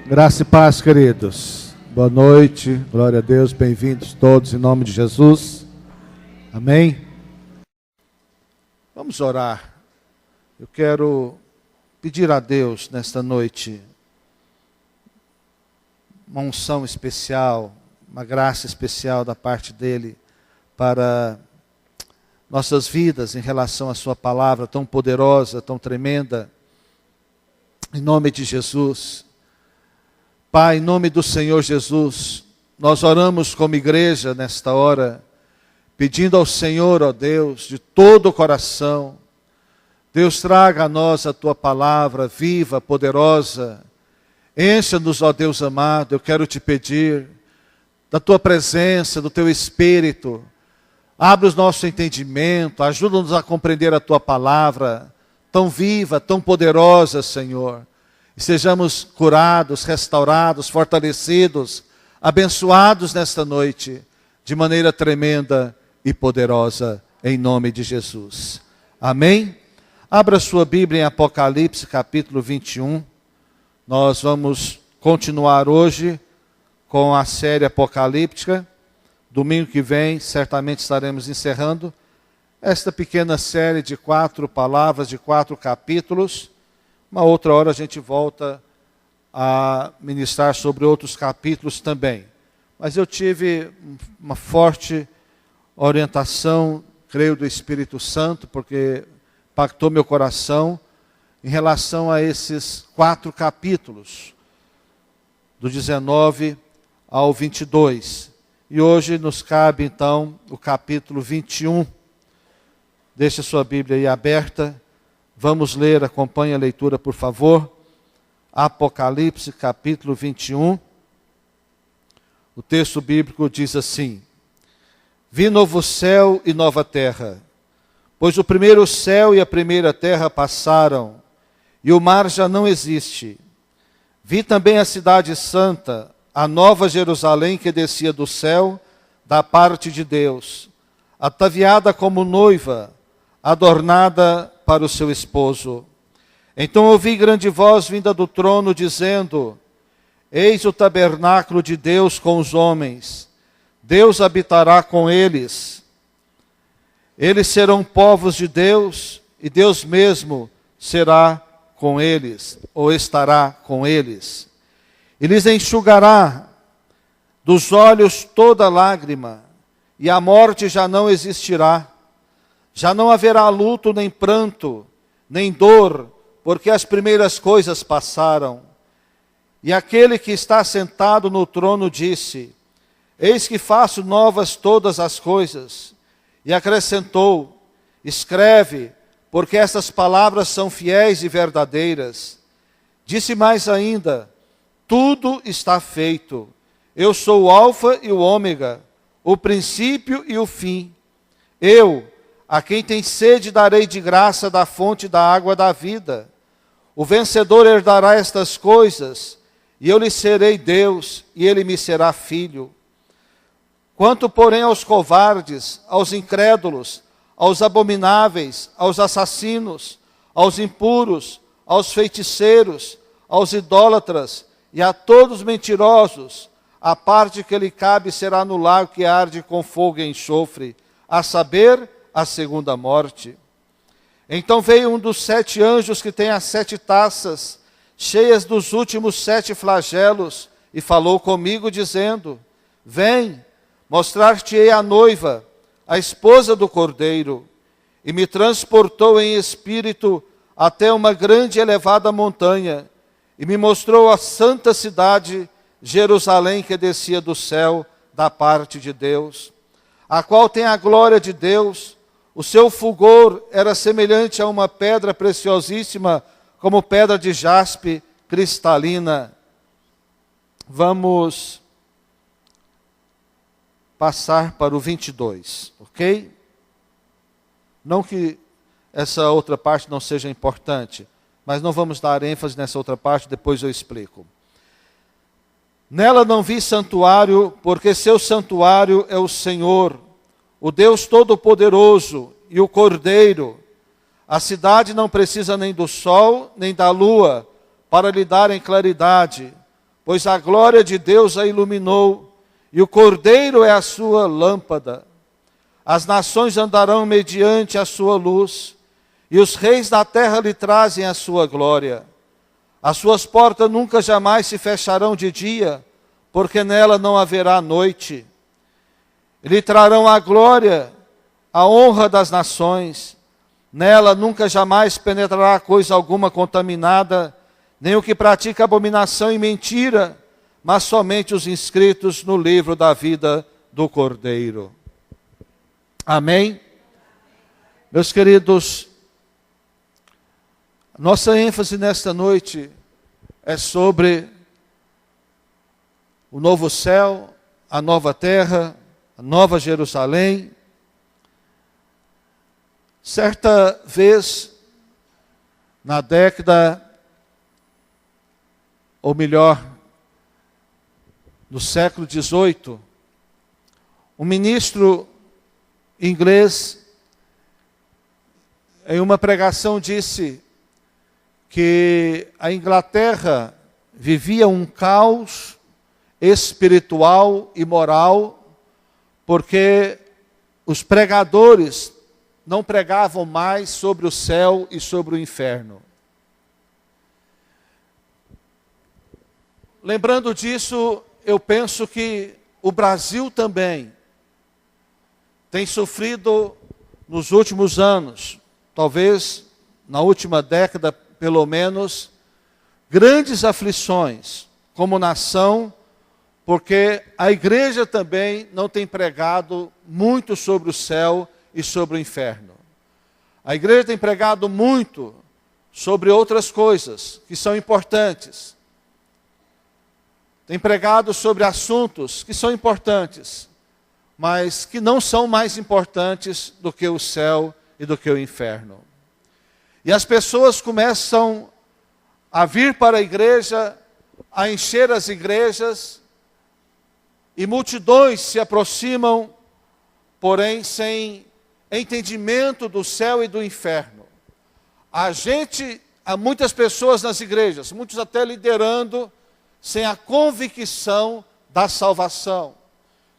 Graça e paz, queridos. Boa noite, glória a Deus, bem-vindos todos em nome de Jesus. Amém? Vamos orar. Eu quero pedir a Deus nesta noite uma unção especial, uma graça especial da parte dEle para nossas vidas em relação à sua palavra tão poderosa, tão tremenda. Em nome de Jesus. Pai, em nome do Senhor Jesus, nós oramos como igreja nesta hora, pedindo ao Senhor, ó Deus, de todo o coração, Deus, traga a nós a Tua palavra viva, poderosa, encha-nos, ó Deus amado, eu quero te pedir, da Tua presença, do Teu Espírito, abre o nosso entendimento, ajuda-nos a compreender a Tua palavra, tão viva, tão poderosa, Senhor. E sejamos curados, restaurados, fortalecidos, abençoados nesta noite, de maneira tremenda e poderosa, em nome de Jesus. Amém? Abra sua Bíblia em Apocalipse, capítulo 21. Nós vamos continuar hoje com a série apocalíptica. Domingo que vem, certamente estaremos encerrando esta pequena série de 4 palavras, de 4 capítulos. Uma outra hora a gente volta a ministrar sobre outros capítulos também. Mas eu tive uma forte orientação, creio, do Espírito Santo, porque impactou meu coração em relação a esses 4 capítulos, do 19 ao 22. E hoje nos cabe então o capítulo 21. Deixe a sua Bíblia aí aberta. Vamos ler, acompanhe a leitura, por favor. Apocalipse, capítulo 21. O texto bíblico diz assim: Vi novo céu e nova terra, pois o primeiro céu e a primeira terra passaram, e o mar já não existe. Vi também a cidade santa, a nova Jerusalém que descia do céu, da parte de Deus, ataviada como noiva, adornada para o seu esposo. Então ouvi grande voz vinda do trono, dizendo: Eis o tabernáculo de Deus com os homens. Deus habitará com eles. Eles serão povos de Deus, e Deus mesmo será com eles, ou estará com eles. E lhes enxugará dos olhos toda lágrima, e a morte já não existirá. Já não haverá luto, nem pranto, nem dor, porque as primeiras coisas passaram. E aquele que está sentado no trono disse: Eis que faço novas todas as coisas. E acrescentou: Escreve, porque estas palavras são fiéis e verdadeiras. Disse mais ainda: Tudo está feito. Eu sou o Alfa e o Ômega, o princípio e o fim. A quem tem sede darei de graça da fonte da água da vida. O vencedor herdará estas coisas, e eu lhe serei Deus, e ele me será filho. Quanto, porém, aos covardes, aos incrédulos, aos abomináveis, aos assassinos, aos impuros, aos feiticeiros, aos idólatras e a todos mentirosos, a parte que lhe cabe será no lago que arde com fogo e enxofre, a saber, a segunda morte. Então veio um dos 7 anjos que tem as 7 taças, cheias dos últimos 7 flagelos, e falou comigo, dizendo: Vem, mostrar-te-ei a noiva, a esposa do Cordeiro. E me transportou em espírito até uma grande e elevada montanha, e me mostrou a santa cidade, Jerusalém, que descia do céu, da parte de Deus, a qual tem a glória de Deus. O seu fulgor era semelhante a uma pedra preciosíssima, como pedra de jaspe cristalina. Vamos passar para o 22, ok? Não que essa outra parte não seja importante, mas não vamos dar ênfase nessa outra parte, depois eu explico. Nela não vi santuário, porque seu santuário é o Senhor, o Deus Todo-Poderoso e o Cordeiro. A cidade não precisa nem do sol, nem da lua, para lhe darem claridade, pois a glória de Deus a iluminou, e o Cordeiro é a sua lâmpada. As nações andarão mediante a sua luz, e os reis da terra lhe trazem a sua glória. As suas portas nunca jamais se fecharão de dia, porque nela não haverá noite. Lhe trarão a glória, a honra das nações. Nela nunca jamais penetrará coisa alguma contaminada, nem o que pratica abominação e mentira, mas somente os inscritos no livro da vida do Cordeiro. Amém? Meus queridos, nossa ênfase nesta noite é sobre o novo céu, a nova terra, a nova Jerusalém. Certa vez, na década, ou melhor, no século XVIII, um ministro inglês, em uma pregação, disse que a Inglaterra vivia um caos espiritual e moral, porque os pregadores não pregavam mais sobre o céu e sobre o inferno. Lembrando disso, eu penso que o Brasil também tem sofrido nos últimos anos, talvez na última década pelo menos, grandes aflições como nação, porque a igreja também não tem pregado muito sobre o céu e sobre o inferno. A igreja tem pregado muito sobre outras coisas que são importantes. Tem pregado sobre assuntos que são importantes, mas que não são mais importantes do que o céu e do que o inferno. E as pessoas começam a vir para a igreja, a encher as igrejas, e multidões se aproximam, porém sem entendimento do céu e do inferno. Há muitas pessoas nas igrejas, muitos até liderando, sem a convicção da salvação,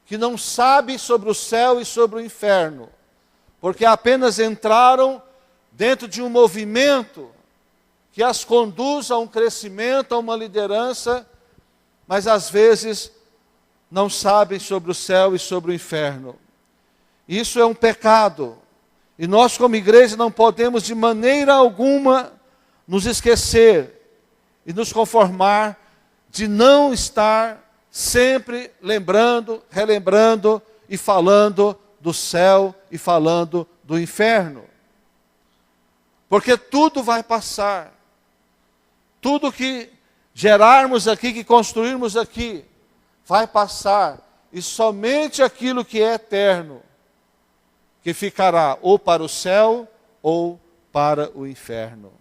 que não sabem sobre o céu e sobre o inferno, porque apenas entraram dentro de um movimento que as conduz a um crescimento, a uma liderança, mas às vezes não sabem sobre o céu e sobre o inferno. Isso é um pecado, e nós como igreja não podemos de maneira alguma nos esquecer e nos conformar de não estar sempre lembrando, relembrando e falando do céu e falando do inferno. Porque tudo vai passar. Tudo que gerarmos aqui, que construirmos aqui, vai passar. E somente aquilo que é eterno, que ficará ou para o céu ou para o inferno.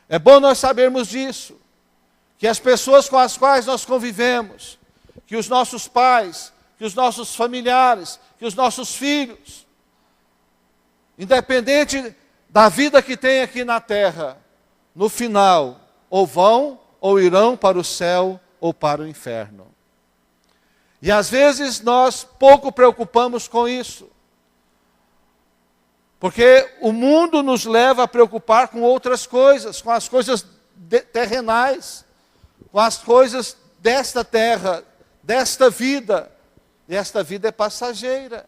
É bom nós sabermos disso. Que as pessoas com as quais nós convivemos, que os nossos pais, que os nossos familiares, que os nossos filhos, independente da vida que tem aqui na terra, no final, ou vão ou irão para o céu ou para o inferno. E às vezes nós pouco preocupamos com isso, porque o mundo nos leva a preocupar com outras coisas, com as coisas terrenais, com as coisas desta terra, desta vida. E esta vida é passageira.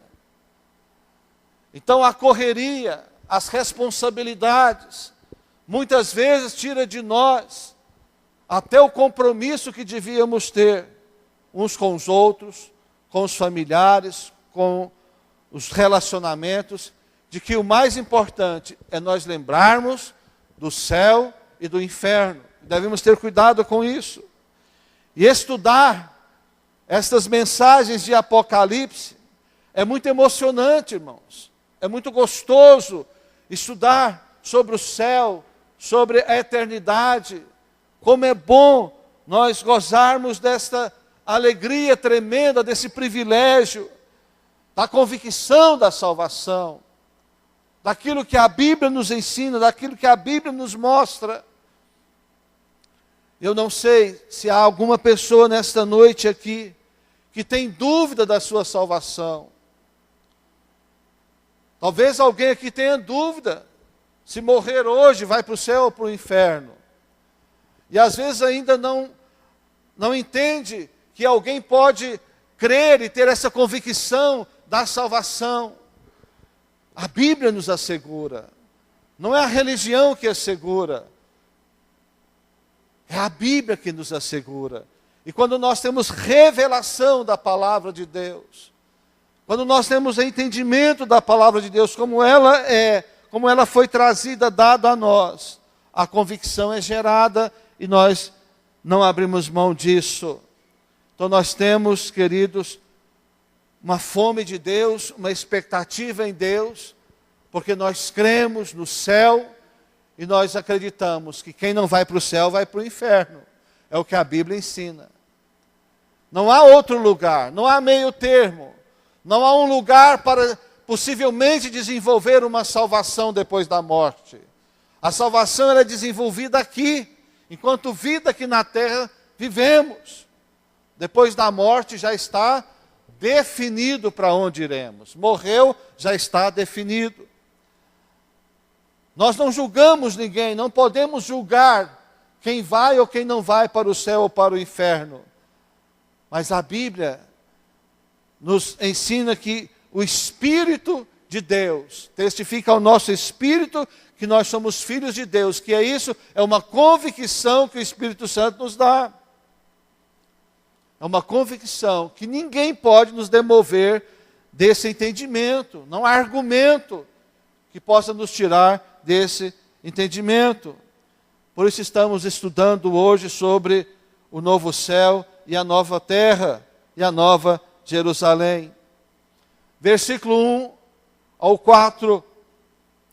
Então a correria, as responsabilidades, muitas vezes tira de nós até o compromisso que devíamos ter uns com os outros, com os familiares, com os relacionamentos, de que o mais importante é nós lembrarmos do céu e do inferno. Devemos ter cuidado com isso. E estudar estas mensagens de Apocalipse é muito emocionante, irmãos. É muito gostoso estudar sobre o céu, sobre a eternidade. Como é bom nós gozarmos desta alegria tremenda, desse privilégio, da convicção da salvação, daquilo que a Bíblia nos ensina, daquilo que a Bíblia nos mostra. Eu não sei se há alguma pessoa nesta noite aqui que tem dúvida da sua salvação. Talvez alguém aqui tenha dúvida se morrer hoje vai para o céu ou para o inferno. E às vezes ainda não entende que alguém pode crer e ter essa convicção da salvação. A Bíblia nos assegura. Não é a religião que assegura. É a Bíblia que nos assegura. E quando nós temos revelação da palavra de Deus, quando nós temos entendimento da palavra de Deus, como ela foi trazida, dada a nós, a convicção é gerada e nós não abrimos mão disso. Então nós temos, queridos, uma fome de Deus, uma expectativa em Deus, porque nós cremos no céu e nós acreditamos que quem não vai para o céu vai para o inferno. É o que a Bíblia ensina. Não há outro lugar, não há meio termo. Não há um lugar para possivelmente desenvolver uma salvação depois da morte. A salvação ela é desenvolvida aqui, enquanto vida aqui na terra vivemos. Depois da morte já está definido para onde iremos. Morreu, já está definido. Nós não julgamos ninguém, não podemos julgar quem vai ou quem não vai para o céu ou para o inferno. Mas a Bíblia nos ensina que o Espírito de Deus testifica ao nosso espírito que nós somos filhos de Deus, que é uma convicção que o Espírito Santo nos dá. É uma convicção que ninguém pode nos demover desse entendimento. Não há argumento que possa nos tirar desse entendimento. Por isso estamos estudando hoje sobre o novo céu e a nova terra e a nova Jerusalém. Versículo 1 ao 4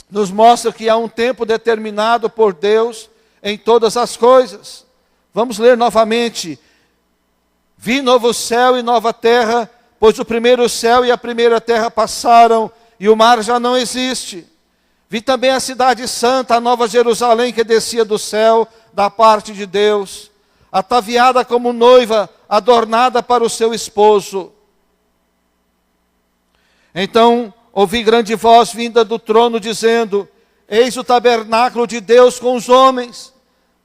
nos mostra que há um tempo determinado por Deus em todas as coisas. Vamos ler novamente. Vi novo céu e nova terra, pois o primeiro céu e a primeira terra passaram e o mar já não existe. Vi também a cidade santa, a nova Jerusalém que descia do céu, da parte de Deus, ataviada como noiva, adornada para o seu esposo. Então ouvi grande voz vinda do trono dizendo: eis o tabernáculo de Deus com os homens,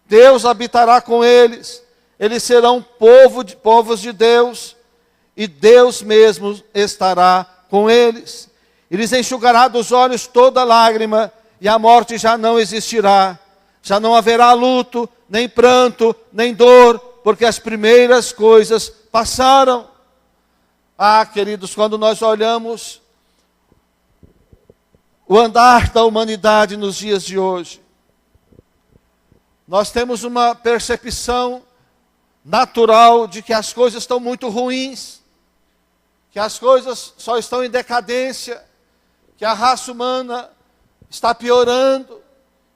Deus habitará com eles, eles serão povos de Deus, e Deus mesmo estará com eles. E lhes enxugará dos olhos toda lágrima, e a morte já não existirá. Já não haverá luto, nem pranto, nem dor, porque as primeiras coisas passaram. Ah, queridos, quando nós olhamos o andar da humanidade nos dias de hoje, nós temos uma percepção natural de que as coisas estão muito ruins, que as coisas só estão em decadência, que a raça humana está piorando,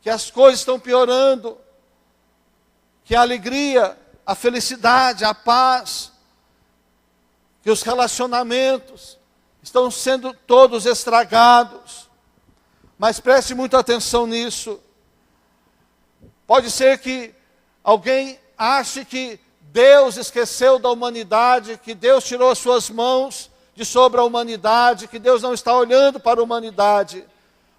que as coisas estão piorando, que a alegria, a felicidade, a paz, que os relacionamentos estão sendo todos estragados. Mas preste muita atenção nisso. Pode ser que alguém ache que Deus esqueceu da humanidade, que Deus tirou as suas mãos de sobre a humanidade, que Deus não está olhando para a humanidade.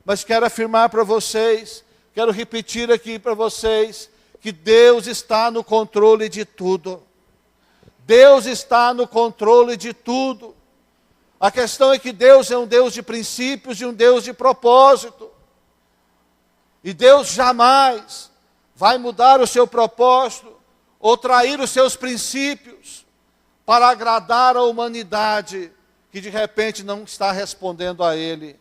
Mas quero afirmar para vocês, quero repetir aqui para vocês, que Deus está no controle de tudo. Deus está no controle de tudo. A questão é que Deus é um Deus de princípios e um Deus de propósito. E Deus jamais vai mudar o seu propósito ou trair os seus princípios para agradar a humanidade que de repente não está respondendo a Ele.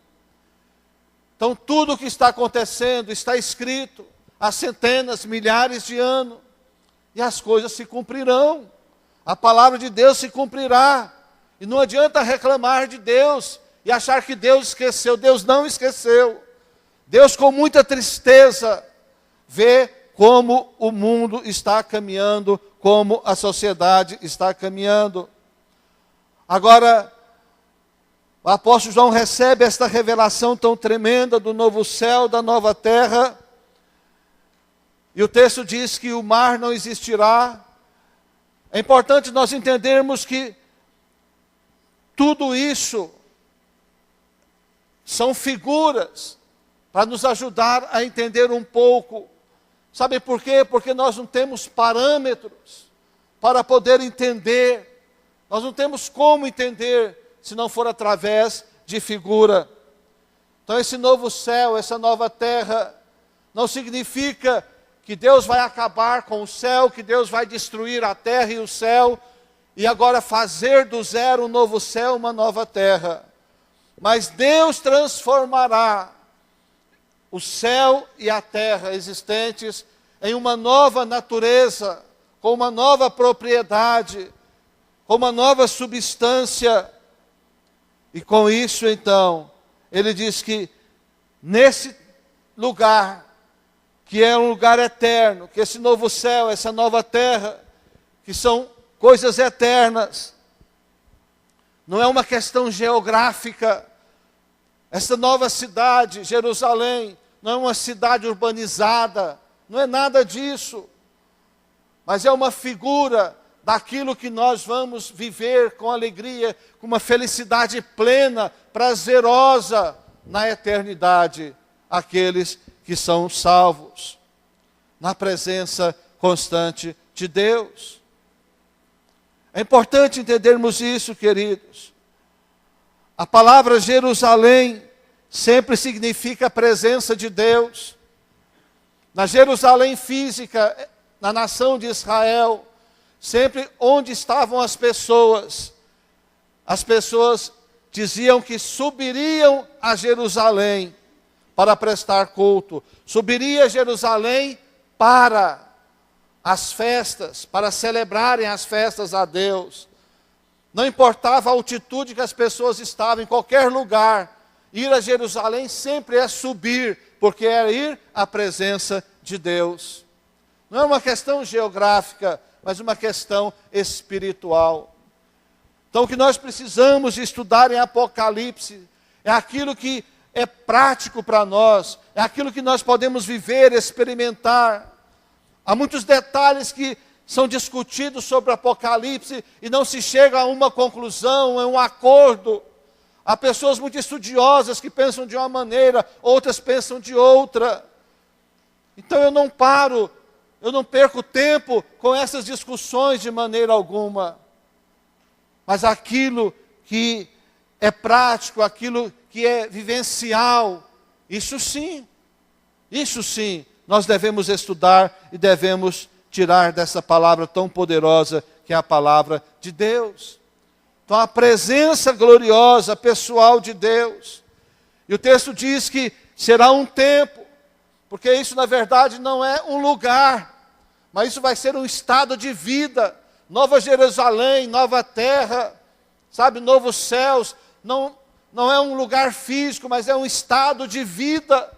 Então tudo o que está acontecendo está escrito há centenas, milhares de anos, e as coisas se cumprirão. A palavra de Deus se cumprirá. E não adianta reclamar de Deus e achar que Deus esqueceu. Deus não esqueceu. Deus, com muita tristeza, vê como o mundo está caminhando, como a sociedade está caminhando. Agora, o apóstolo João recebe esta revelação tão tremenda do novo céu, da nova terra. e o texto diz que o mar não existirá. É importante nós entendermos que tudo isso são figuras para nos ajudar a entender um pouco. Sabe por quê? Porque nós não temos parâmetros para poder entender. Nós não temos como entender se não for através de figura. Então esse novo céu, essa nova terra, não significa que Deus vai acabar com o céu, que Deus vai destruir a terra e o céu, e agora fazer do zero um novo céu, uma nova terra. Mas Deus transformará o céu e a terra existentes em uma nova natureza, com uma nova propriedade, com uma nova substância. E com isso, então, ele diz que nesse lugar, que é um lugar eterno, que esse novo céu, essa nova terra, que são coisas eternas, não é uma questão geográfica. Essa nova cidade, Jerusalém, não é uma cidade urbanizada, não é nada disso, mas é uma figura daquilo que nós vamos viver com alegria, com uma felicidade plena, prazerosa na eternidade, aqueles que são salvos, na presença constante de Deus. É importante entendermos isso, queridos. A palavra Jerusalém sempre significa a presença de Deus. Na Jerusalém física, na nação de Israel, sempre onde estavam as pessoas diziam que subiriam a Jerusalém para prestar culto. Subiria a Jerusalém para as festas, para celebrarem as festas a Deus. Não importava a altitude que as pessoas estavam, em qualquer lugar, ir a Jerusalém sempre é subir, porque é ir à presença de Deus. Não é uma questão geográfica, mas uma questão espiritual. Então o que nós precisamos estudar em Apocalipse é aquilo que é prático para nós, é aquilo que nós podemos viver, experimentar. Há muitos detalhes que são discutidos sobre o Apocalipse e não se chega a uma conclusão, a um acordo. Há pessoas muito estudiosas que pensam de uma maneira, outras pensam de outra. Então eu não perco tempo com essas discussões de maneira alguma. Mas aquilo que é prático, aquilo que é vivencial, isso sim, nós devemos estudar e devemos tirar dessa palavra tão poderosa que é a palavra de Deus. Então a presença gloriosa, pessoal de Deus. E o texto diz que será um tempo, porque isso na verdade não é um lugar, mas isso vai ser um estado de vida. Nova Jerusalém, nova terra, sabe, novos céus. Não é um lugar físico, mas é um estado de vida,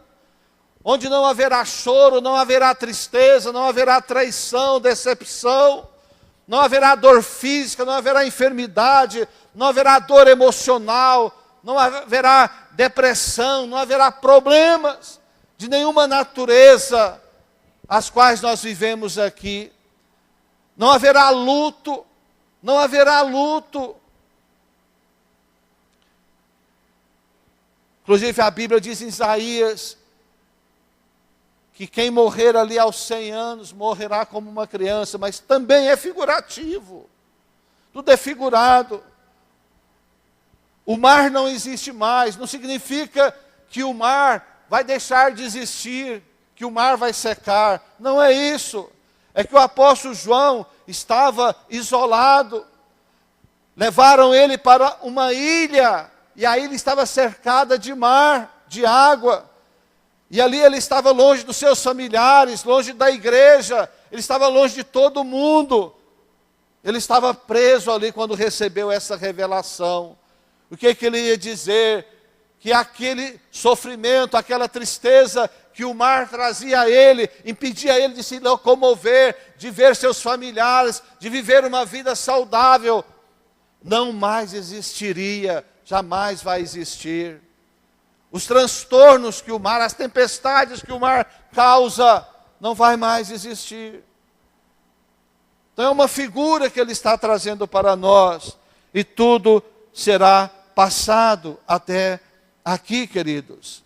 onde não haverá choro, não haverá tristeza, não haverá traição, decepção, não haverá dor física, não haverá enfermidade, não haverá dor emocional, não haverá depressão, não haverá problemas de nenhuma natureza, as quais nós vivemos aqui. Não haverá luto, não haverá luto. Inclusive a Bíblia diz em Isaías que quem morrer ali aos 100 anos morrerá como uma criança, mas também é figurativo. Tudo é figurado. O mar não existe mais, não significa que o mar vai deixar de existir, que o mar vai secar. Não é isso. É que o apóstolo João estava isolado. Levaram ele para uma ilha, e a ilha estava cercada de mar, de água. E ali ele estava longe dos seus familiares, longe da igreja, ele estava longe de todo mundo. Ele estava preso ali quando recebeu essa revelação. O que ele ia dizer? Que aquele sofrimento, aquela tristeza que o mar trazia a ele, impedia ele de se locomover, de ver seus familiares, de viver uma vida saudável, não mais existiria, jamais vai existir. Os transtornos que o mar, as tempestades que o mar causa, não vai mais existir. Então é uma figura que ele está trazendo para nós, e tudo será passado até aqui, queridos.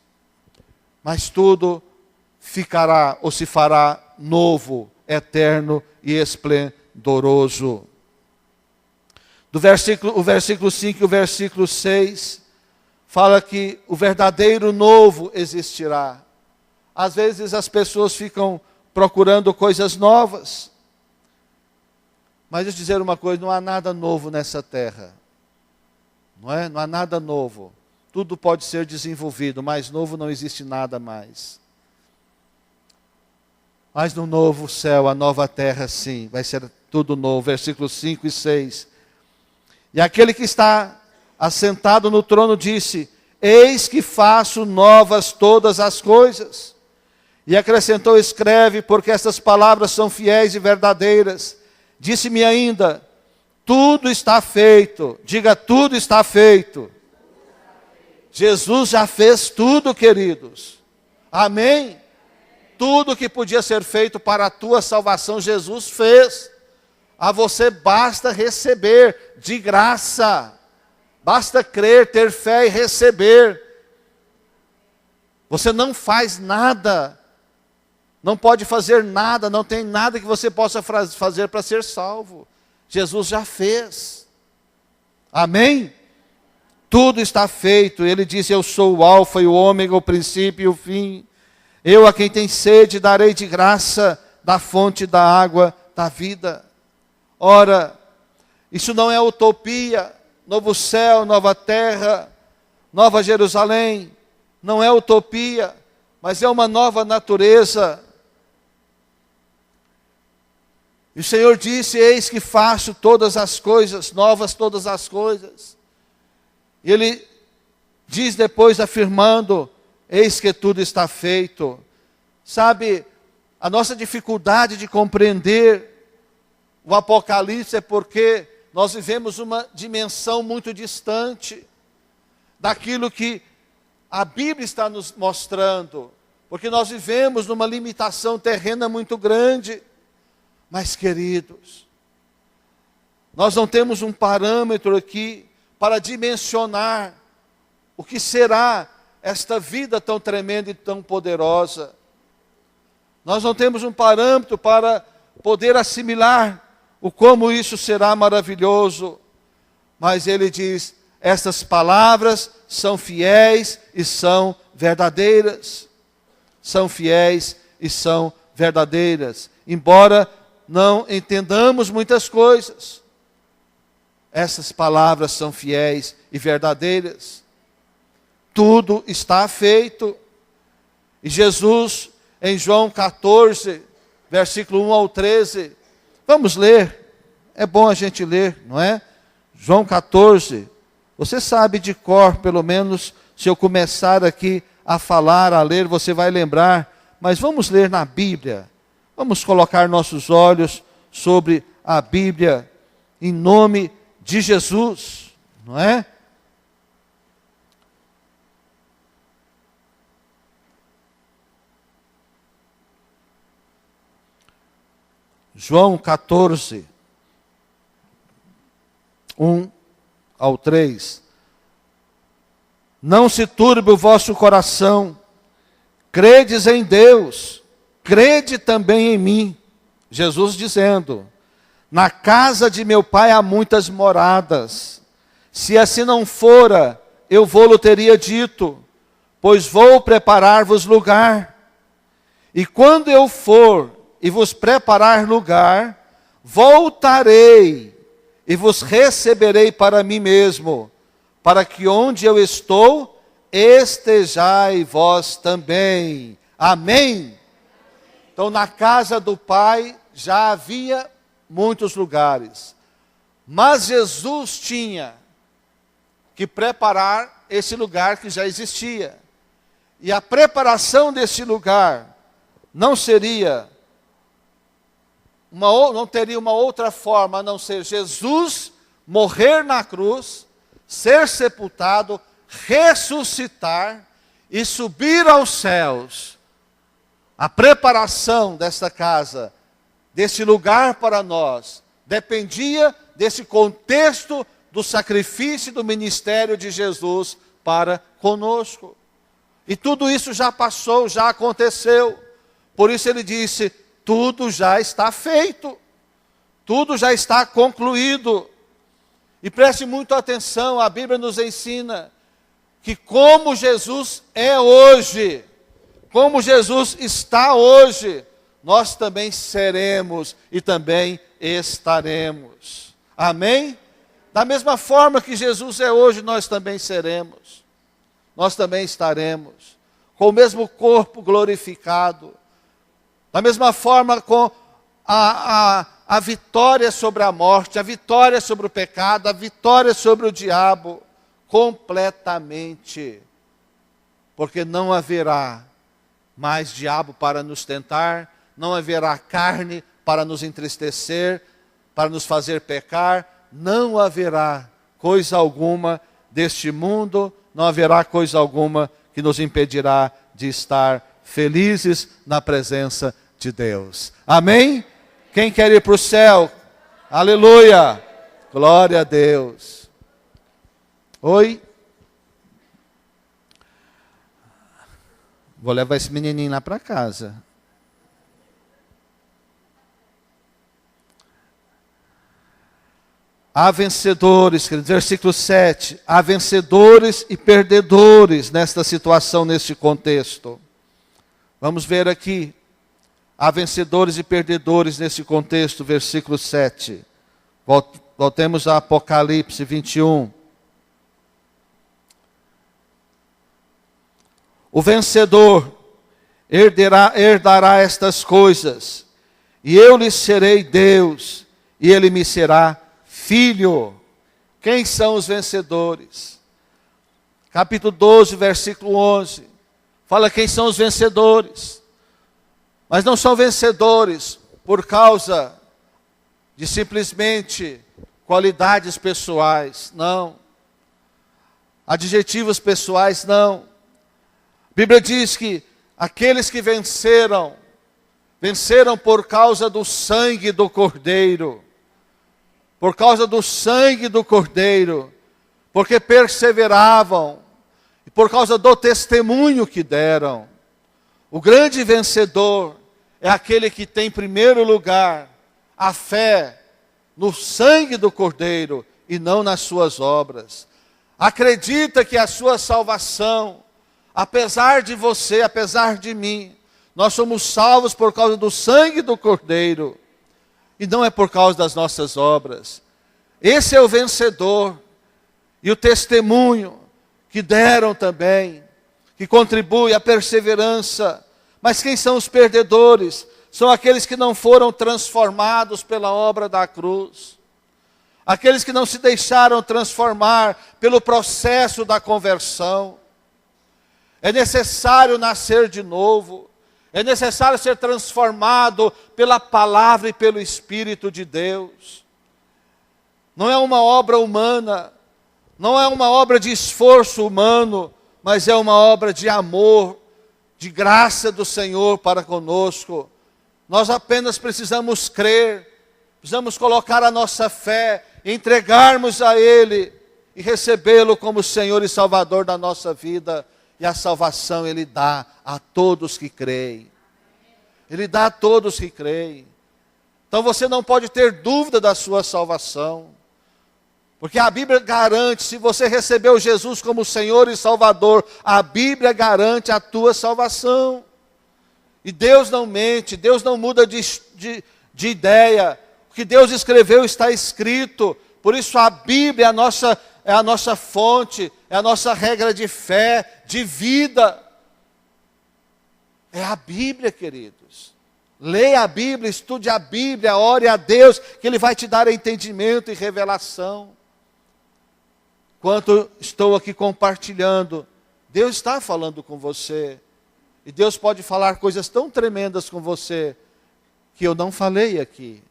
Mas tudo ficará ou se fará novo, eterno e esplendoroso. O versículo 5 e o versículo 6 fala que o verdadeiro novo existirá. Às vezes as pessoas ficam procurando coisas novas. Mas deixa eu dizer uma coisa, não há nada novo nessa terra. Não é? Não há nada novo. Tudo pode ser desenvolvido, mas novo não existe nada mais. Mas no novo céu, a nova terra, sim, vai ser tudo novo. Versículos 5 e 6. E aquele que está assentado no trono disse: eis que faço novas todas as coisas. E acrescentou: escreve, porque estas palavras são fiéis e verdadeiras. Disse-me ainda: tudo está feito. Diga, tudo está feito. Jesus já fez tudo, queridos. Amém? Tudo que podia ser feito para a tua salvação, Jesus fez. A você basta receber de graça. Basta crer, ter fé e receber. Você não faz nada. Não pode fazer nada, não tem nada que você possa fazer para ser salvo. Jesus já fez. Amém? Tudo está feito. Ele disse: eu sou o alfa e o ômega, o princípio e o fim. Eu a quem tem sede darei de graça da fonte da água da vida. Ora, isso não é utopia. Novo céu, nova terra, nova Jerusalém. Não é utopia, mas é uma nova natureza. E o Senhor disse: eis que faço todas as coisas, novas todas as coisas. E Ele diz depois, afirmando: eis que tudo está feito. Sabe, a nossa dificuldade de compreender o Apocalipse é porque nós vivemos uma dimensão muito distante daquilo que a Bíblia está nos mostrando. Porque nós vivemos numa limitação terrena muito grande. Mas, queridos, nós não temos um parâmetro aqui para dimensionar o que será esta vida tão tremenda e tão poderosa. Nós não temos um parâmetro para poder assimilar o como isso será maravilhoso. Mas ele diz: estas palavras são fiéis e são verdadeiras. São fiéis e são verdadeiras. Embora não entendamos muitas coisas, essas palavras são fiéis e verdadeiras. Tudo está feito. E Jesus, em João 14, versículo 1 ao 13, vamos ler, é bom a gente ler, não é? João 14, você sabe de cor, pelo menos, se eu começar aqui a falar, a ler, você vai lembrar, mas vamos ler na Bíblia. Vamos colocar nossos olhos sobre a Bíblia, em nome de Jesus, não é? João 14, 1 ao 3. Não se turbe o vosso coração, credes em Deus, crede também em mim. Jesus dizendo: na casa de meu pai há muitas moradas. Se assim não fora, eu vou-lo teria dito, pois vou preparar-vos lugar. E quando eu for e vos preparar lugar, voltarei e vos receberei para mim mesmo, para que onde eu estou, estejai vós também. Amém? Então, na casa do Pai já havia muitos lugares, mas Jesus tinha que preparar esse lugar que já existia. E a preparação desse lugar não teria uma outra forma a não ser Jesus morrer na cruz, ser sepultado, ressuscitar e subir aos céus, A preparação desta casa, desse lugar para nós, dependia desse contexto do sacrifício e do ministério de Jesus para conosco. E tudo isso já passou, já aconteceu. Por isso ele disse, tudo já está feito. Tudo já está concluído. E preste muito atenção, a Bíblia nos ensina que como Jesus é hoje, como Jesus está hoje, nós também seremos e também estaremos. Amém? Da mesma forma que Jesus é hoje, nós também seremos. Nós também estaremos. Com o mesmo corpo glorificado. Da mesma forma com a vitória sobre a morte, a vitória sobre o pecado, a vitória sobre o diabo. Completamente. Porque não haverá mais diabo para nos tentar, não haverá carne para nos entristecer, para nos fazer pecar, não haverá coisa alguma deste mundo, não haverá coisa alguma que nos impedirá de estar felizes na presença de Deus. Amém? Quem quer ir para o céu? Aleluia! Glória a Deus. Oi? Vou levar esse menininho lá para casa. Há vencedores, versículo 7. Há vencedores e perdedores nesta situação, neste contexto. Vamos ver aqui. Há vencedores e perdedores nesse contexto, versículo 7. Voltemos a Apocalipse 21. O vencedor herdará estas coisas, e eu lhe serei Deus, e ele me será filho. Quem são os vencedores? Capítulo 12, versículo 11. Fala quem são os vencedores. Mas não são vencedores por causa de simplesmente qualidades pessoais, não. Adjetivos pessoais, não. A Bíblia diz que aqueles que venceram por causa do sangue do Cordeiro. Por causa do sangue do Cordeiro. Porque perseveravam. E por causa do testemunho que deram. O grande vencedor é aquele que tem em primeiro lugar a fé no sangue do Cordeiro e não nas suas obras. Acredita que a sua salvação, apesar de você, apesar de mim, nós somos salvos por causa do sangue do Cordeiro. E não é por causa das nossas obras. Esse é o vencedor. E o testemunho que deram também, que contribui à perseverança. Mas quem são os perdedores? São aqueles que não foram transformados pela obra da cruz. Aqueles que não se deixaram transformar pelo processo da conversão. É necessário nascer de novo. É necessário ser transformado pela palavra e pelo Espírito de Deus. Não é uma obra humana, não é uma obra de esforço humano, mas é uma obra de amor, de graça do Senhor para conosco. Nós apenas precisamos crer, precisamos colocar a nossa fé, entregarmos a Ele e recebê-lo como Senhor e Salvador da nossa vida. E a salvação Ele dá a todos que creem. Ele dá a todos que creem. Então você não pode ter dúvida da sua salvação. Porque a Bíblia garante, se você recebeu Jesus como Senhor e Salvador, a Bíblia garante a tua salvação. E Deus não mente, Deus não muda de ideia. O que Deus escreveu está escrito. Por isso a Bíblia é a nossa fonte, é a nossa regra de fé, de vida. É a Bíblia, queridos. Leia a Bíblia, estude a Bíblia, ore a Deus, que Ele vai te dar entendimento e revelação. Enquanto estou aqui compartilhando, Deus está falando com você. E Deus pode falar coisas tão tremendas com você, que eu não falei aqui.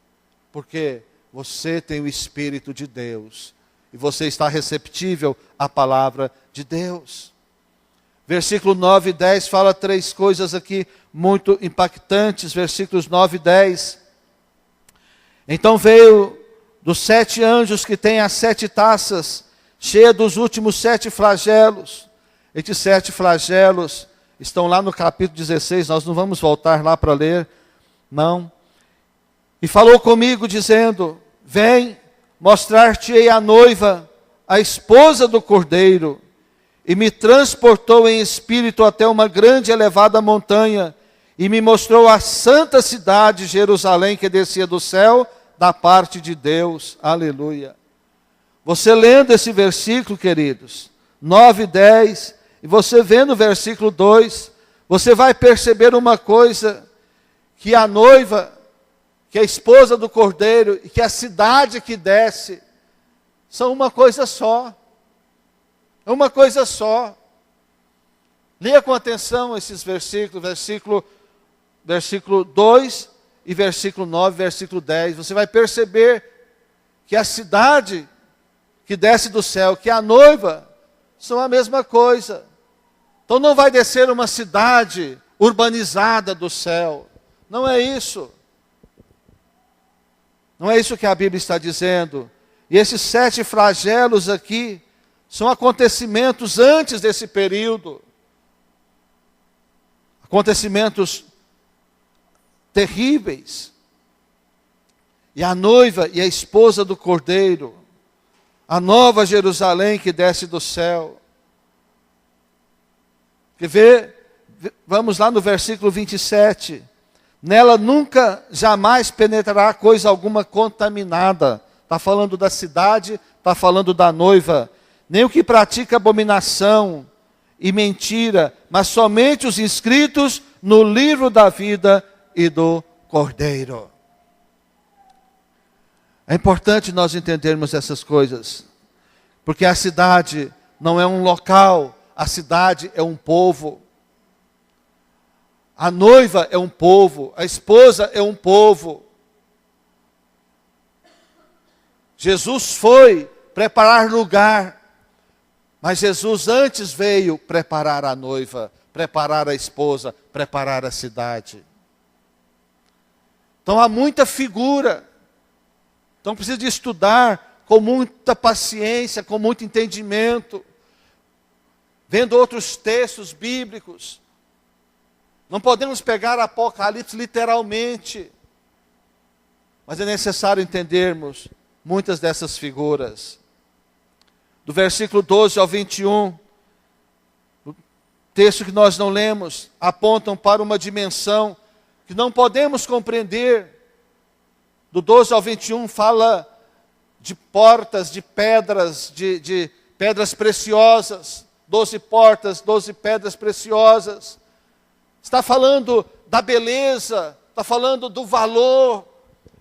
Porque você tem o Espírito de Deus. E você está receptível à palavra de Deus. Versículo 9 e 10 fala 3 coisas aqui muito impactantes. Versículos 9 e 10. Então veio dos 7 anjos que têm as 7 taças, cheia dos últimos 7 flagelos. Estes 7 flagelos estão lá no capítulo 16, nós não vamos voltar lá para ler, não. E falou comigo dizendo, vem, mostrar-te-ei a noiva, a esposa do Cordeiro. E me transportou em espírito até uma grande e elevada montanha, e me mostrou a santa cidade, Jerusalém, que descia do céu, da parte de Deus. Aleluia. Você lendo esse versículo, queridos, 9 e 10, e você vendo o versículo 2, você vai perceber uma coisa, que a noiva, que a esposa do Cordeiro, e que a cidade que desce, são uma coisa só. É uma coisa só. Leia com atenção esses versículos, versículo 2 e versículo 9, versículo 10. Você vai perceber que a cidade que desce do céu, que a noiva, são a mesma coisa. Então não vai descer uma cidade urbanizada do céu. Não é isso. Não é isso que a Bíblia está dizendo. E esses 7 flagelos aqui, são acontecimentos antes desse período. Acontecimentos terríveis. E a noiva e a esposa do Cordeiro, a nova Jerusalém que desce do céu. Quer ver? Vamos lá no versículo 27. Nela nunca, jamais penetrará coisa alguma contaminada. Está falando da cidade, está falando da noiva. Nem o que pratica abominação e mentira, mas somente os inscritos no livro da vida e do Cordeiro. É importante nós entendermos essas coisas, porque a cidade não é um local, a cidade é um povo. A noiva é um povo, a esposa é um povo. Jesus foi preparar lugar, mas Jesus antes veio preparar a noiva, preparar a esposa, preparar a cidade. Então há muita figura. Então precisa de estudar com muita paciência, com muito entendimento, vendo outros textos bíblicos. Não podemos pegar Apocalipse literalmente, mas é necessário entendermos muitas dessas figuras. Do versículo 12 ao 21, o texto que nós não lemos, apontam para uma dimensão que não podemos compreender. Do 12 ao 21 fala de portas, de pedras, de pedras preciosas. 12 portas, 12 pedras preciosas. Está falando da beleza, está falando do valor.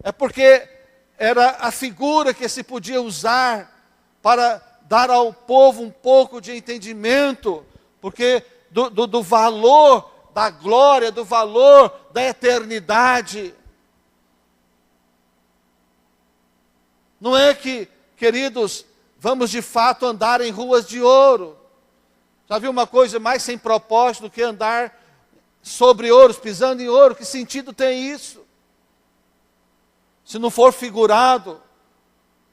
É porque era a figura que se podia usar para dar ao povo um pouco de entendimento, porque do valor da glória, do valor da eternidade. Não é que, queridos, vamos de fato andar em ruas de ouro. Já viu uma coisa mais sem propósito do que andar sobre ouros, pisando em ouro? Que sentido tem isso? Se não for figurado,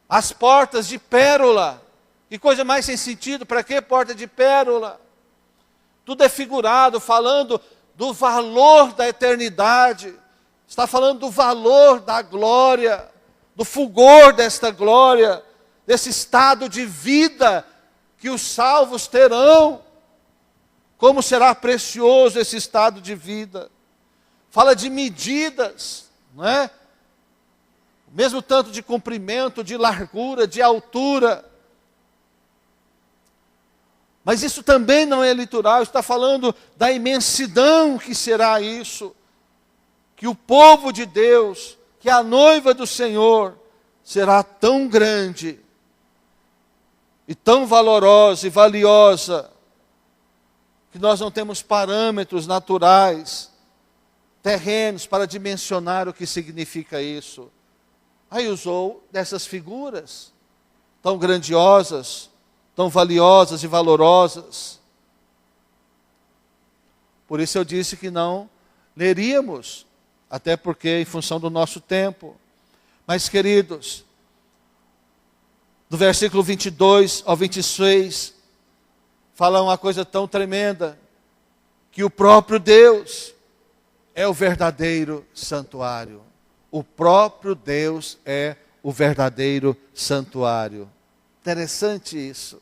as portas de pérola, que coisa mais sem sentido, para que porta de pérola? Tudo é figurado, falando do valor da eternidade, está falando do valor da glória, do fulgor desta glória, desse estado de vida que os salvos terão. Como será precioso esse estado de vida. Fala de medidas, não é? Mesmo tanto de comprimento, de largura, de altura. Mas isso também não é literal, está falando da imensidão que será isso. Que o povo de Deus, que a noiva do Senhor, será tão grande, e tão valorosa e valiosa, que nós não temos parâmetros naturais, terrenos, para dimensionar o que significa isso. Aí usou dessas figuras, tão grandiosas, tão valiosas e valorosas. Por isso eu disse que não leríamos, até porque em função do nosso tempo. Mas, queridos, do versículo 22 ao 26, fala uma coisa tão tremenda, que o próprio Deus é o verdadeiro santuário. O próprio Deus é o verdadeiro santuário. Interessante isso.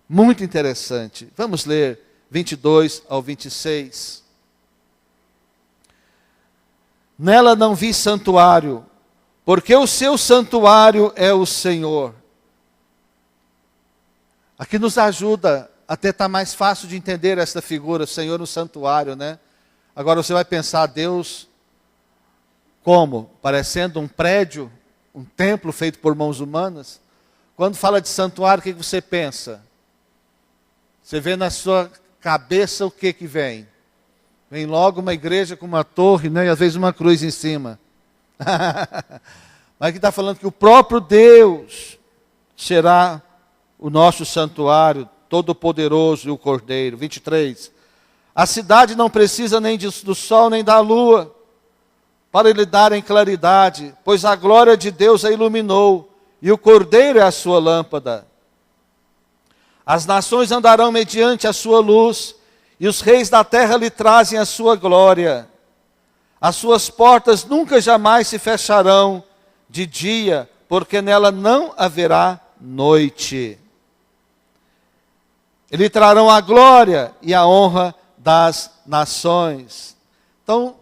Muito interessante. Vamos ler 22 ao 26. Nela não vi santuário, porque o seu santuário é o Senhor. Aqui nos ajuda, até está mais fácil de entender essa figura, Senhor no santuário, né? Agora você vai pensar, Deus, como? Parecendo um prédio, um templo feito por mãos humanas? Quando fala de santuário, o que você pensa? Você vê na sua cabeça o que vem? Vem logo uma igreja com uma torre, né? E às vezes uma cruz em cima. Mas aqui está falando que o próprio Deus será o nosso santuário, todo-poderoso e o Cordeiro. 23. A cidade não precisa nem do sol nem da lua, para lhe darem claridade, pois a glória de Deus a iluminou, e o Cordeiro é a sua lâmpada. As nações andarão mediante a sua luz, e os reis da terra lhe trazem a sua glória. As suas portas nunca jamais se fecharão de dia, porque nela não haverá noite. Lhe trarão a glória e a honra das nações. Então,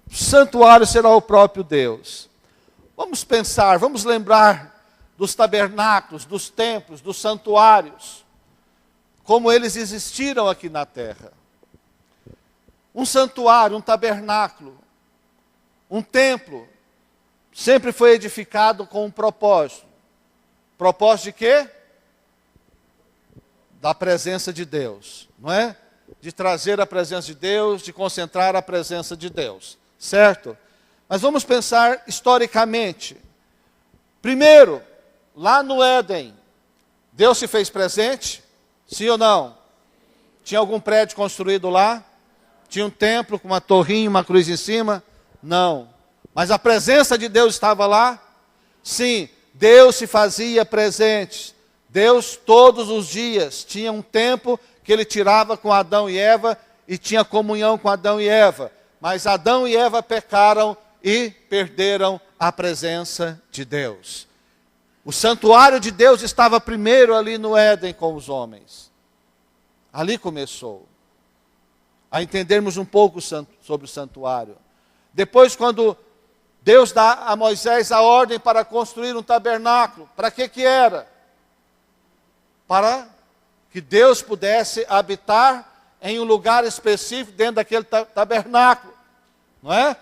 o santuário será o próprio Deus. Vamos pensar, vamos lembrar dos tabernáculos, dos templos, dos santuários, como eles existiram aqui na terra. Um santuário, um tabernáculo, um templo, sempre foi edificado com um propósito. Propósito de quê? Da presença de Deus, não é? De trazer a presença de Deus, de concentrar a presença de Deus, certo? Mas vamos pensar historicamente. Primeiro, lá no Éden, Deus se fez presente? Sim ou não? Tinha algum prédio construído lá? Tinha um templo com uma torrinha, uma cruz em cima? Não. Mas a presença de Deus estava lá? Sim, Deus se fazia presente. Deus todos os dias tinha um tempo que ele tirava com Adão e Eva e tinha comunhão com Adão e Eva. Mas Adão e Eva pecaram e perderam a presença de Deus. O santuário de Deus estava primeiro ali no Éden com os homens. Ali começou a entendermos um pouco sobre o santuário. Depois, quando Deus dá a Moisés a ordem para construir um tabernáculo, para que era? Para que Deus pudesse habitar em um lugar específico dentro daquele tabernáculo, não é?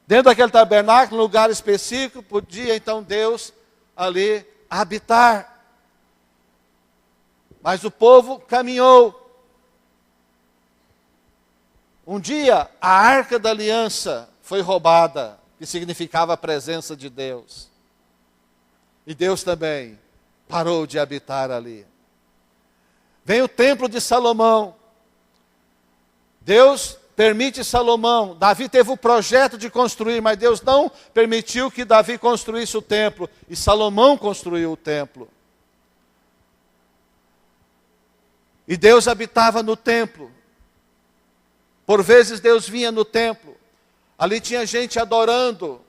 Dentro daquele tabernáculo, um lugar específico, podia então Deus ali habitar. Mas o povo caminhou. Um dia, a Arca da Aliança foi roubada, que significava a presença de Deus. E Deus também parou de habitar ali. Vem o templo de Salomão. Deus permite Salomão. Davi teve o projeto de construir, mas Deus não permitiu que Davi construísse o templo. E Salomão construiu o templo. E Deus habitava no templo. Por vezes Deus vinha no templo. Ali tinha gente adorando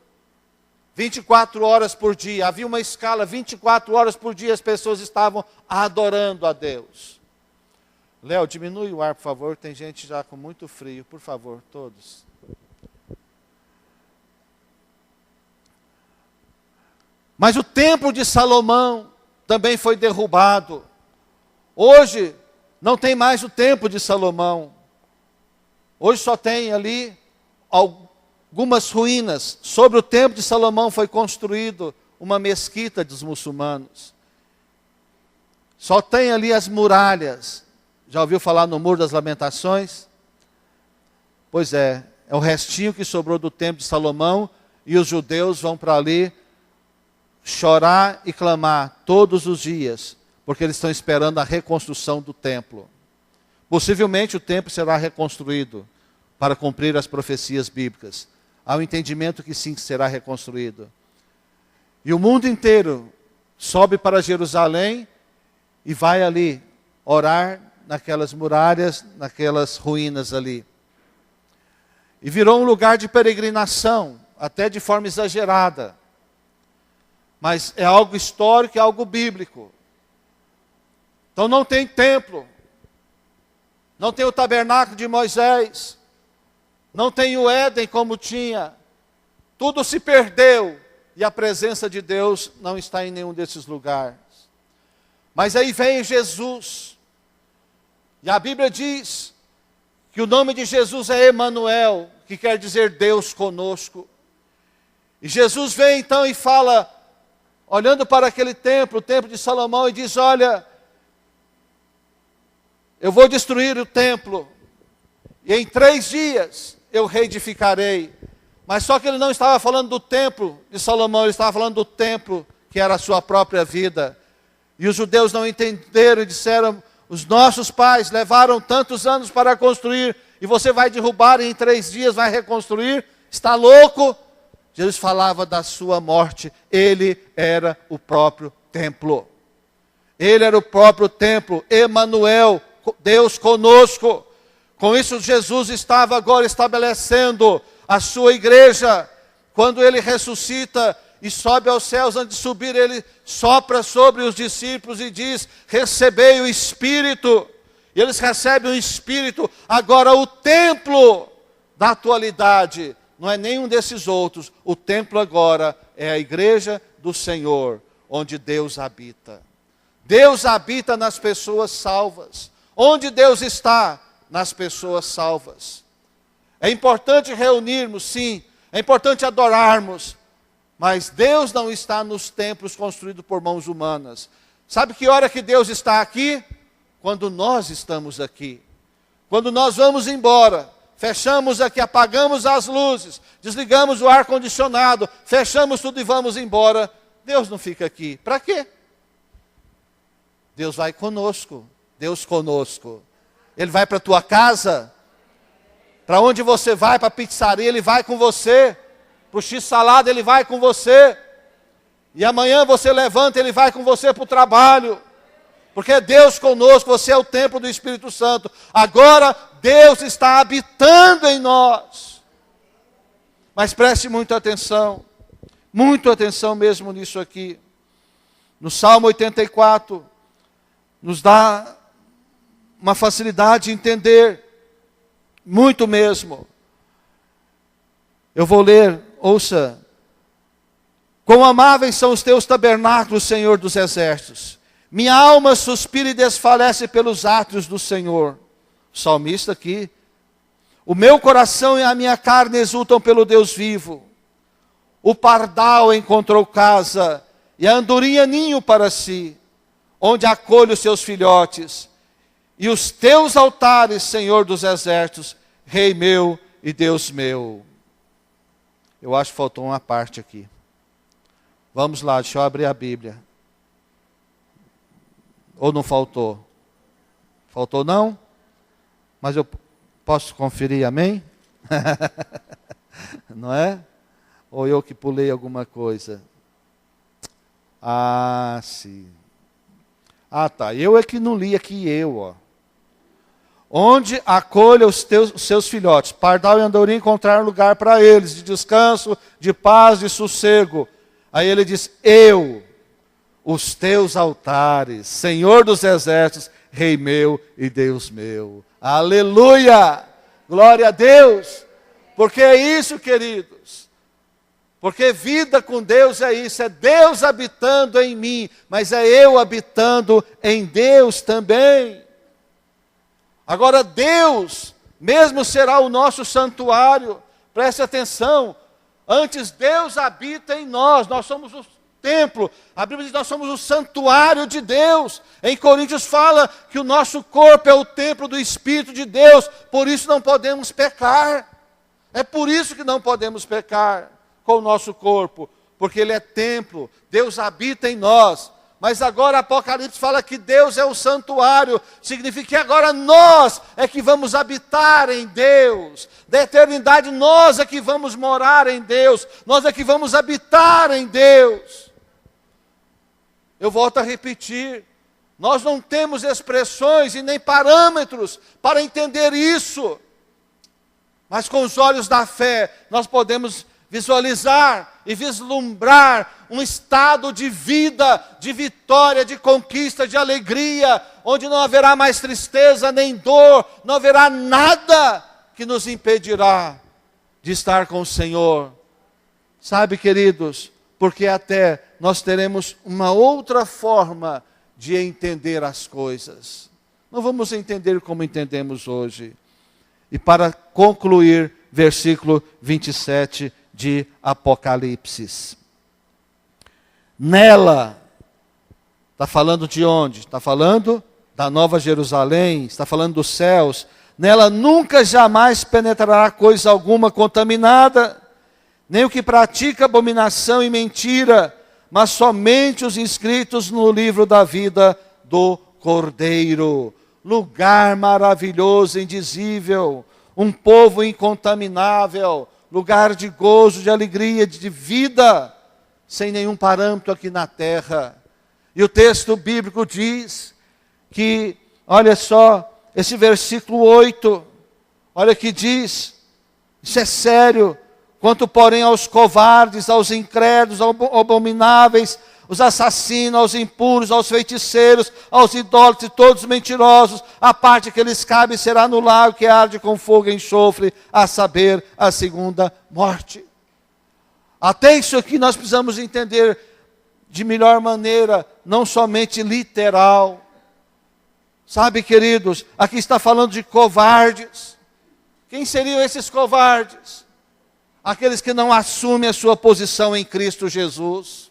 24 horas por dia. Havia uma escala, 24 horas por dia as pessoas estavam adorando a Deus. Léo, diminui o ar, por favor. Tem gente já com muito frio. Por favor, todos. Mas o templo de Salomão também foi derrubado. Hoje não tem mais o templo de Salomão. Hoje só tem ali algumas ruínas. Sobre o templo de Salomão foi construído uma mesquita dos muçulmanos. Só tem ali as muralhas. Já ouviu falar no Muro das Lamentações? Pois é o restinho que sobrou do templo de Salomão, e os judeus vão para ali chorar e clamar todos os dias, porque eles estão esperando a reconstrução do templo. Possivelmente o templo será reconstruído para cumprir as profecias bíblicas. Há um entendimento que sim, será reconstruído. E o mundo inteiro sobe para Jerusalém e vai ali orar naquelas muralhas, naquelas ruínas ali. E virou um lugar de peregrinação, até de forma exagerada. Mas é algo histórico, é algo bíblico. Então não tem templo, não tem o tabernáculo de Moisés, não tem o Éden como tinha. Tudo se perdeu e a presença de Deus não está em nenhum desses lugares. Mas aí vem Jesus. E a Bíblia diz que o nome de Jesus é Emanuel, que quer dizer Deus conosco. E Jesus vem então e fala, olhando para aquele templo, o templo de Salomão, e diz, olha, eu vou destruir o templo, e em 3 dias eu reedificarei. Mas só que ele não estava falando do templo de Salomão, ele estava falando do templo que era a sua própria vida. E os judeus não entenderam e disseram, os nossos pais levaram tantos anos para construir, e você vai derrubar e em 3 dias vai reconstruir? Está louco? Jesus falava da sua morte, ele era o próprio templo. Ele era o próprio templo, Emanuel, Deus conosco. Com isso Jesus estava agora estabelecendo a sua igreja. Quando ele ressuscita e sobe aos céus, antes de subir ele sopra sobre os discípulos e diz, recebei o Espírito. E eles recebem o Espírito. Agora o templo da atualidade não é nenhum desses outros. O templo agora é a igreja do Senhor, onde Deus habita. Deus habita nas pessoas salvas. Onde Deus está? Nas pessoas salvas. É importante reunirmos, sim. É importante adorarmos. Mas Deus não está nos templos construídos por mãos humanas. Sabe que hora que Deus está aqui? Quando nós estamos aqui. Quando nós vamos embora, fechamos aqui, apagamos as luzes, desligamos o ar-condicionado, fechamos tudo e vamos embora. Deus não fica aqui. Para quê? Deus vai conosco. Deus conosco. Ele vai para a tua casa. Para onde você vai, para a pizzaria, Ele vai com você. Para o X-salada, Ele vai com você. E amanhã você levanta, Ele vai com você para o trabalho. Porque é Deus conosco, você é o templo do Espírito Santo. Agora Deus está habitando em nós. Mas preste muita atenção mesmo nisso aqui. No Salmo 84, nos dá uma facilidade de entender, muito mesmo. Eu vou ler, ouça. Quão amáveis são os teus tabernáculos, Senhor dos exércitos. Minha alma suspira e desfalece pelos átrios do Senhor. O salmista aqui. O meu coração e a minha carne exultam pelo Deus vivo. O pardal encontrou casa e a andorinha ninho para si, onde acolhe os seus filhotes. E os teus altares, Senhor dos exércitos, Rei meu e Deus meu. Eu acho que faltou uma parte aqui. Vamos lá, deixa eu abrir a Bíblia. Ou não faltou? Faltou não? Mas eu posso conferir, amém? Não é? Ou eu que pulei alguma coisa? Ah, sim. Ah, tá. Eu é que não li aqui, ó. Onde acolha os seus filhotes. Pardal e andorinha encontraram lugar para eles, de descanso, de paz, de sossego. Aí ele diz, eu, os teus altares, Senhor dos exércitos, Rei meu e Deus meu. Aleluia! Glória a Deus! Porque é isso, queridos. Porque vida com Deus é isso, é Deus habitando em mim, mas é eu habitando em Deus também. Agora Deus mesmo será o nosso santuário. Preste atenção, antes Deus habita em nós somos o templo. A Bíblia diz que nós somos o santuário de Deus. Em Coríntios fala que o nosso corpo é o templo do Espírito de Deus, por isso não podemos pecar. É por isso que não podemos pecar com o nosso corpo, porque ele é templo, Deus habita em nós. Mas agora Apocalipse fala que Deus é o santuário. Significa que agora nós é que vamos habitar em Deus. Da eternidade nós é que vamos morar em Deus. Nós é que vamos habitar em Deus. Eu volto a repetir. Nós não temos expressões e nem parâmetros para entender isso. Mas com os olhos da fé nós podemos visualizar e vislumbrar um estado de vida, de vitória, de conquista, de alegria, onde não haverá mais tristeza nem dor, não haverá nada que nos impedirá de estar com o Senhor. Sabe, queridos, porque até nós teremos uma outra forma de entender as coisas. Não vamos entender como entendemos hoje. E para concluir, versículo 27 de Apocalipse. Nela, está falando de onde? Está falando da Nova Jerusalém, está falando dos céus. Nela nunca jamais penetrará coisa alguma contaminada, nem o que pratica abominação e mentira, mas somente os inscritos no livro da vida do Cordeiro. Lugar maravilhoso, indizível, um povo incontaminável, lugar de gozo, de alegria, de vida, sem nenhum parâmetro aqui na terra. E o texto bíblico diz que, olha só, esse versículo 8, olha que diz, isso é sério, quanto porém aos covardes, aos incrédulos, aos abomináveis, os assassinos, aos impuros, aos feiticeiros, aos idólatras e todos os mentirosos, a parte que lhes cabe será no lago que arde com fogo e enxofre, a saber, a segunda morte. Até isso aqui nós precisamos entender de melhor maneira, não somente literal. Sabe, queridos, aqui está falando de covardes. Quem seriam esses covardes? Aqueles que não assumem a sua posição em Cristo Jesus.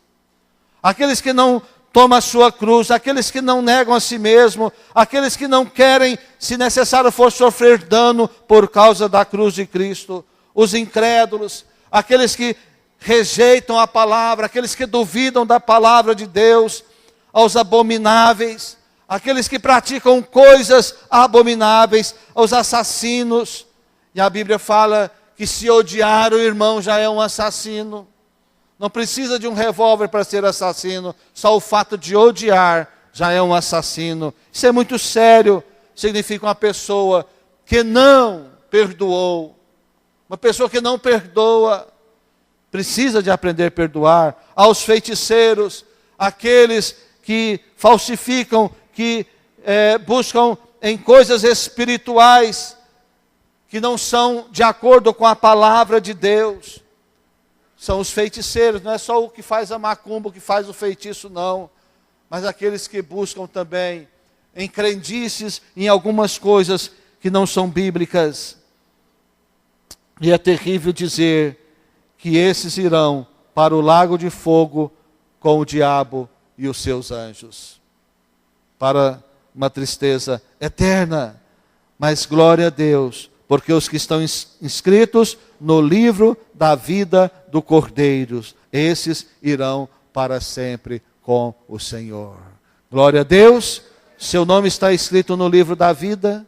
Aqueles que não tomam a sua cruz, aqueles que não negam a si mesmo, aqueles que não querem, se necessário for, sofrer dano por causa da cruz de Cristo. Os incrédulos, aqueles que rejeitam a palavra, aqueles que duvidam da palavra de Deus, aos abomináveis, aqueles que praticam coisas abomináveis, aos assassinos. E a Bíblia fala que se odiar o irmão já é um assassino. Não precisa de um revólver para ser assassino, só o fato de odiar já é um assassino. Isso é muito sério, significa uma pessoa que não perdoou. Uma pessoa que não perdoa, precisa de aprender a perdoar. Aos feiticeiros, aqueles que falsificam, que buscam em coisas espirituais, que não são de acordo com a palavra de Deus. São os feiticeiros, não é só o que faz a macumba, o que faz o feitiço, não. Mas aqueles que buscam também em crendices, em algumas coisas que não são bíblicas. E é terrível dizer que esses irão para o lago de fogo com o diabo e os seus anjos. Para uma tristeza eterna. Mas glória a Deus, porque os que estão inscritos no livro da vida do Cordeiro, esses irão para sempre com o Senhor. Glória a Deus, seu nome está escrito no livro da vida.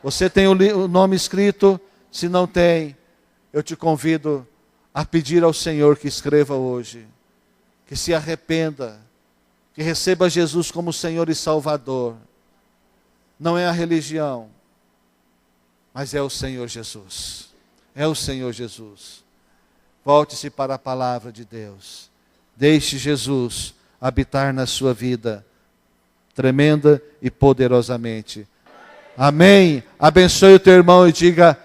Você tem o nome escrito? Se não tem, eu te convido a pedir ao Senhor que escreva hoje, que se arrependa, que receba Jesus como Senhor e Salvador. Não é a religião, mas é o Senhor Jesus. É o Senhor Jesus. Volte-se para a palavra de Deus. Deixe Jesus habitar na sua vida, tremenda e poderosamente. Amém. Abençoe o teu irmão e diga: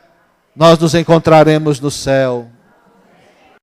nós nos encontraremos no céu.